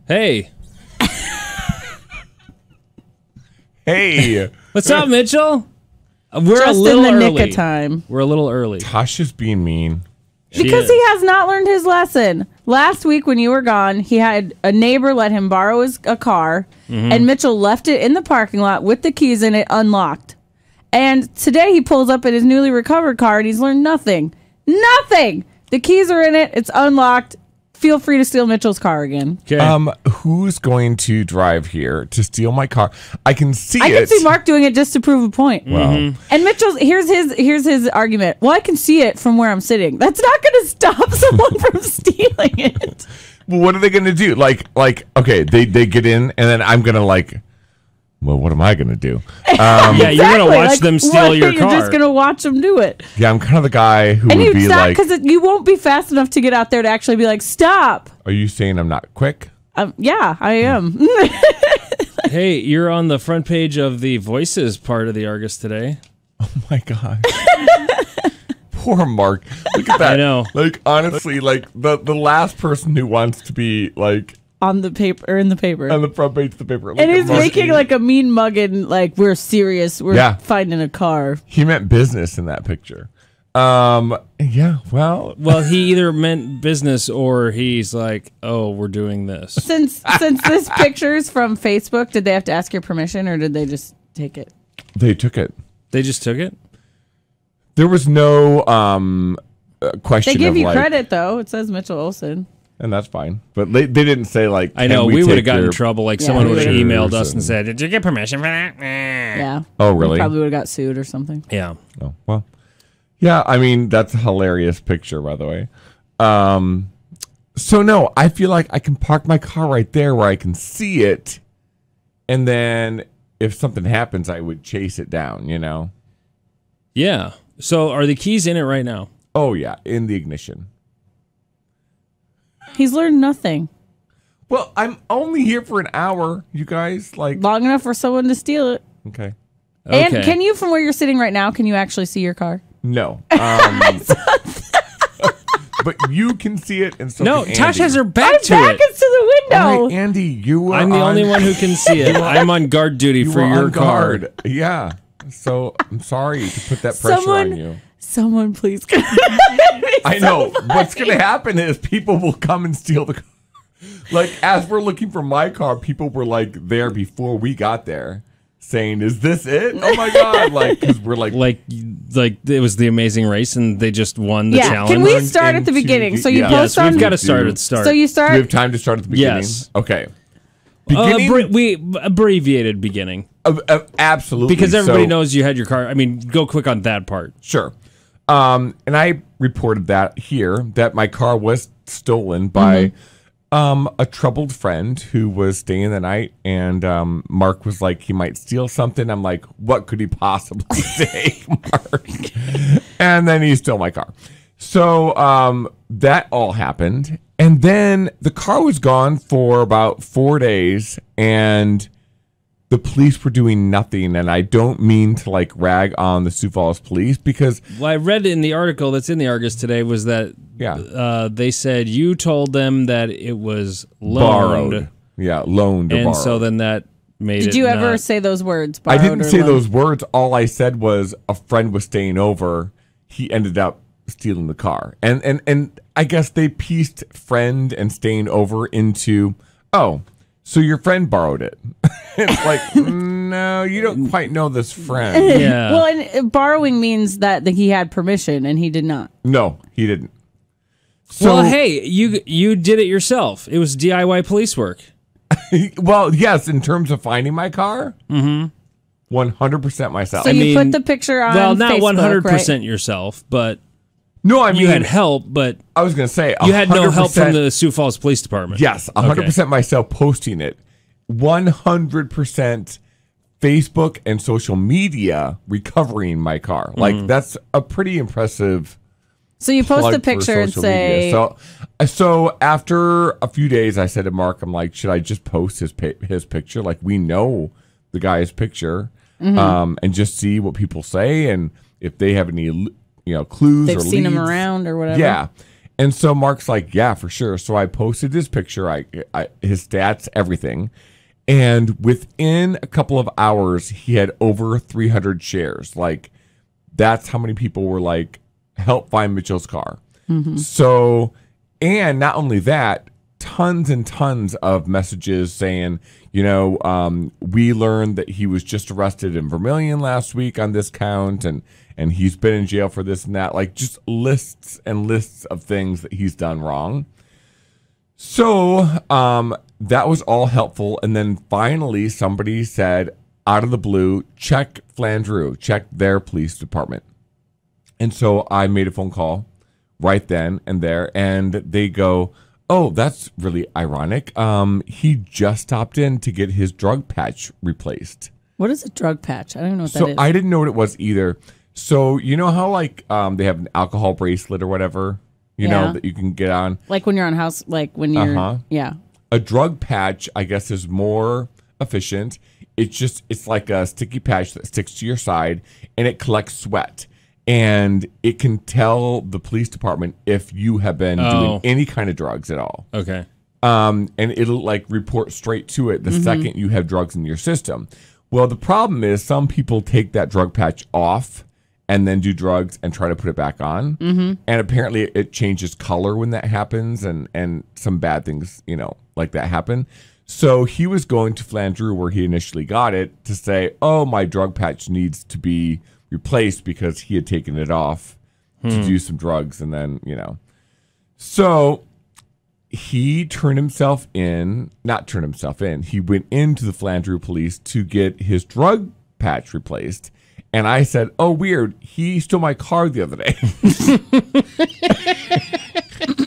Hey. Hey. What's up, Mitchell? We're Just a little in the early. nick of time. We're a little early. Tasha's being mean. Because he has not learned his lesson. Last week when you were gone, he had a neighbor let him borrow a car, and Mitchell left it in the parking lot with the keys in it unlocked. And today he pulls up in his newly recovered car, and he's learned nothing. Nothing! The keys are in it. It's unlocked. Feel free to steal Mitchell's car again. Okay. Who's going to drive here to steal my car? I can see I can see Mark doing it just to prove a point. Well, And Mitchell's here's his argument. Well, I can see it from where I'm sitting. That's not going to stop someone from stealing it. well, what are they going to do? Like, okay, they get in, and then I'm going to well, what am I going to do? Yeah, you're going to watch them steal your car. You're just going to watch them do it. Yeah, I'm kind of the guy who And would you be stop like, because you won't be fast enough to get out there to actually be like, stop. are you saying I'm not quick? Yeah, I am. Hey, you're on the front page of the Voices part of the Argus today. Oh, my God. Poor Mark. Look at that. I know. Like, honestly, the last person who wants to be, On the paper, in the paper. on the front page of the paper. Look And at he's Mark. making a mean mugging, we're serious. We're finding a car. He meant business in that picture. Yeah, well. Well, he either meant business or he's like, oh, we're doing this. Since this picture's from Facebook, did they have to ask your permission or did they just take it? They took it. They just took it? There was no question. They give of you credit though. It says Mitchell Olsen. And that's fine. But they didn't say I know, we would have gotten in trouble. Someone we would have would've- emailed us and said, did you get permission for that? Yeah. Oh, really? We probably would have got sued or something. Yeah. Oh, well. Yeah, I mean, that's a hilarious picture, by the way. So, no, I feel like I can park my car right there where I can see it. And then if something happens, I would chase it down, you know? Yeah. So are the keys in it right now? Oh, yeah, in the ignition. He's learned nothing. Well, I'm only here for an hour, you guys. Long enough for someone to steal it. Okay. And can you, from where you're sitting right now, can you actually see your car? No. But you can see it, and so No, can Tasha Andy. has her back I'm to back it. into the window. All right, Andy, you are I'm the only one who can see it. I'm on guard duty you for were your on car. guard. Yeah. So I'm sorry to put that pressure on you. Someone please. I know. What's going to happen is people will come and steal the car. As we're looking for my car, people were there before we got there saying, is this it? Oh my God. Because we're like it was the Amazing Race and they just won the challenge. Can we start at the beginning? So you post Yes, on. we've got to start at the start. So you Do start. we have time to start at the beginning? Yes. Okay. Beginning? we abbreviated beginning. Absolutely. Because everybody So- knows you had your car. I mean, go quick on that part. Sure. And I reported that here, that my car was stolen by a troubled friend who was staying the night. And Mark was like, he might steal something. I'm like, what could he possibly take, Mark? And then he stole my car. So that all happened. And then the car was gone for about 4 days. And the police were doing nothing, and I don't mean to rag on the Sioux Falls police because Well, I read in the article that's in the Argus today was that they said you told them that it was loaned. borrowed, loaned or And borrowed. so then that made Did it you ever not- say those words? I didn't Borrowed or say loaned? those words. All I said was a friend was staying over. He ended up stealing the car, and I guess they pieced friend and staying over into so your friend borrowed it. It's no, you don't quite know this friend. Yeah. Well, and borrowing means that he had permission and he did not. No, he didn't. So, Well, hey, you did it yourself. It was DIY police work. well, yes, in terms of finding my car, 100% myself. So you put the picture on Well, not Facebook, 100% right? yourself, but No, I mean, you had help, but I was going to say, you had no help 100%. from the Sioux Falls Police Department. Yes, 100% myself posting it. 100% Facebook and social media recovering my car. That's a pretty impressive. So you post plug a for picture and social say, media. So after a few days, I said to Mark, I'm like, should I just post his picture? We know the guy's picture, and just see what people say and if they have any clues they've or seen him leads. around or whatever. Yeah. And so Mark's like, yeah, for sure. So I posted his picture, his stats, everything. And within a couple of hours, he had over 300 shares. Like, that's how many people were like, help find Mitchell's car. Mm-hmm. So, and not only that, tons and tons of messages saying, we learned that he was just arrested in Vermilion last week on this count, and he's been in jail for this and that. Like, just lists and lists of things that he's done wrong. So, that was all helpful. And then finally, somebody said, out of the blue, check Flandreau, check their police department. And so I made a phone call right then and there, and they go, oh, that's really ironic. He just stopped in to get his drug patch replaced. What is a drug patch? I don't even know what that is. So I didn't know what it was either. So you know how like they have an alcohol bracelet or whatever, you know, that you can get on? Like when you're on house, like when you're, yeah. A drug patch, I guess, is more efficient. It's like a sticky patch that sticks to your side, and it collects sweat. And it can tell the police department if you have been doing any kind of drugs at all. Okay. And it'll like report straight to it the second you have drugs in your system. Well, the problem is some people take that drug patch off and then do drugs and try to put it back on. Mm-hmm. And apparently it changes color when that happens, and some bad things, like that happen. So he was going to Flandreau, where he initially got it, to say, oh, my drug patch needs to be replaced because he had taken it off to do some drugs. And then, so he not turned himself in. He went into the Flandreau police to get his drug patch replaced. And I said, oh, weird. He stole my car the other day.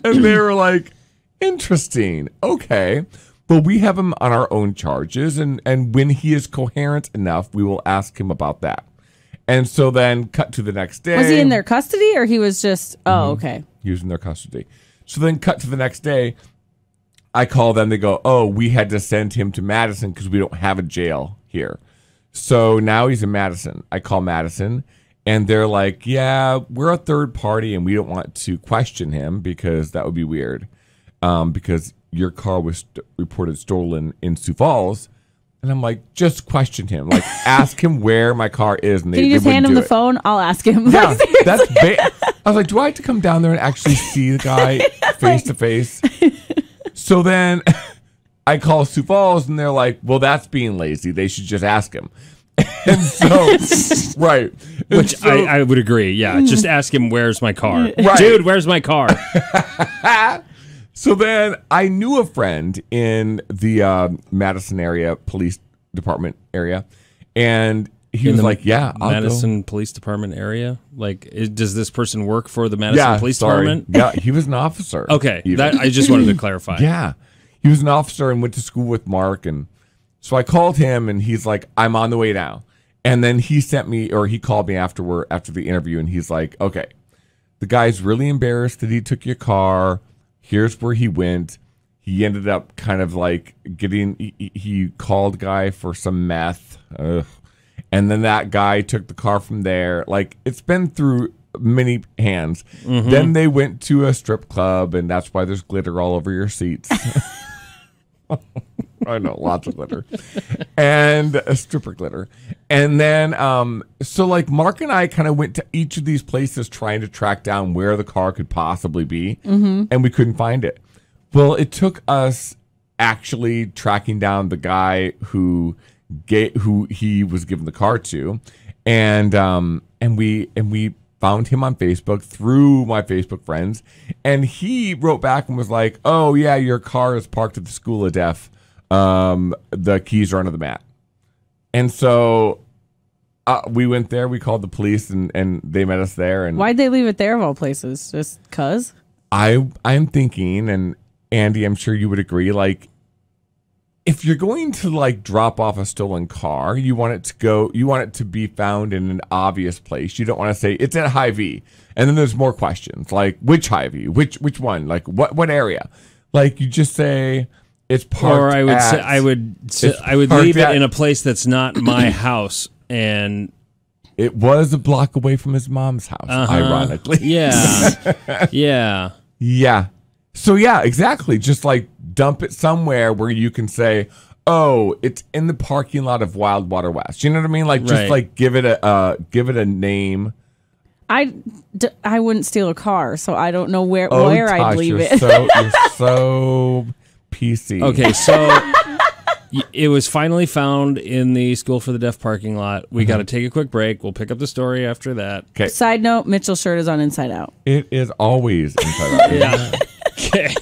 And they were like, interesting. Okay. But we have him on our own charges. And when he is coherent enough, we will ask him about that. And so then cut to the next day. Was he in their custody, or he was just, okay. He was in their custody. So then cut to the next day. I call them. They go, oh, we had to send him to Madison because we don't have a jail here. So now he's in Madison. I call Madison, and they're like, yeah, we're a third party, and we don't want to question him because that would be weird. Because your car was reported stolen in Sioux Falls. And I'm like, just question him. Like, ask him where my car is. And Can you just hand him the phone? I'll ask him. Yeah, that's I was like, do I have to come down there and actually see the guy face to face? So then I call Sioux Falls, and they're like, well, that's being lazy. They should just ask him. And so, right. Which so, I would agree. Yeah, just ask him, where's my car? Right. Dude, where's my car? So then I knew a friend in the Madison area police department area, and he was like, yeah, I'll Madison go. Police Department area? Like, does this person work for the Madison Police Department? Yeah, he was an officer. Okay, that I just wanted to clarify. Yeah, he was an officer and went to school with Mark, and so I called him, and he's like, I'm on the way now. And then he called me after the interview, and he's like, okay, the guy's really embarrassed that he took your car. Here's where he went. He ended up kind of like he called a guy for some meth. Ugh. And then that guy took the car from there. Like, it's been through many hands. Mm-hmm. Then they went to a strip club, and that's why there's glitter all over your seats. I know, lots of glitter. And a stripper glitter. And then, so like Mark and I kind of went to each of these places trying to track down where the car could possibly be. Mm-hmm. And we couldn't find it. Well, it took us actually tracking down the guy who he was given the car to. And we found him on Facebook through my Facebook friends. And he wrote back and was like, oh, yeah, your car is parked at the School of Deaf. The keys are under the mat. And so we went there. We called the police, and they met us there. And why'd they leave it there of all places? Just cause? I'm thinking, and Andy, I'm sure you would agree, like, if you're going to like drop off a stolen car, you want it to be found in an obvious place. You don't want to say it's at Hy-Vee, and then there's more questions like which Hy-Vee, which one, like what area. Like, you just say it's parked. Or I would leave it in a place that's not my house, and it was a block away from his mom's house. Ironically, yeah, yeah. Yeah. So yeah, exactly. Just like dump it somewhere where you can say, "Oh, it's in the parking lot of Wild Water West." You know what I mean? Like just like give it a name. I wouldn't steal a car, so I don't know where I'd leave it. You're so PC. Okay, so it was finally found in the School for the Deaf parking lot. We got to take a quick break. We'll pick up the story after that. Okay. Side note, Mitchell's shirt is on Inside Out. It is always Inside Out. Yeah. Okay.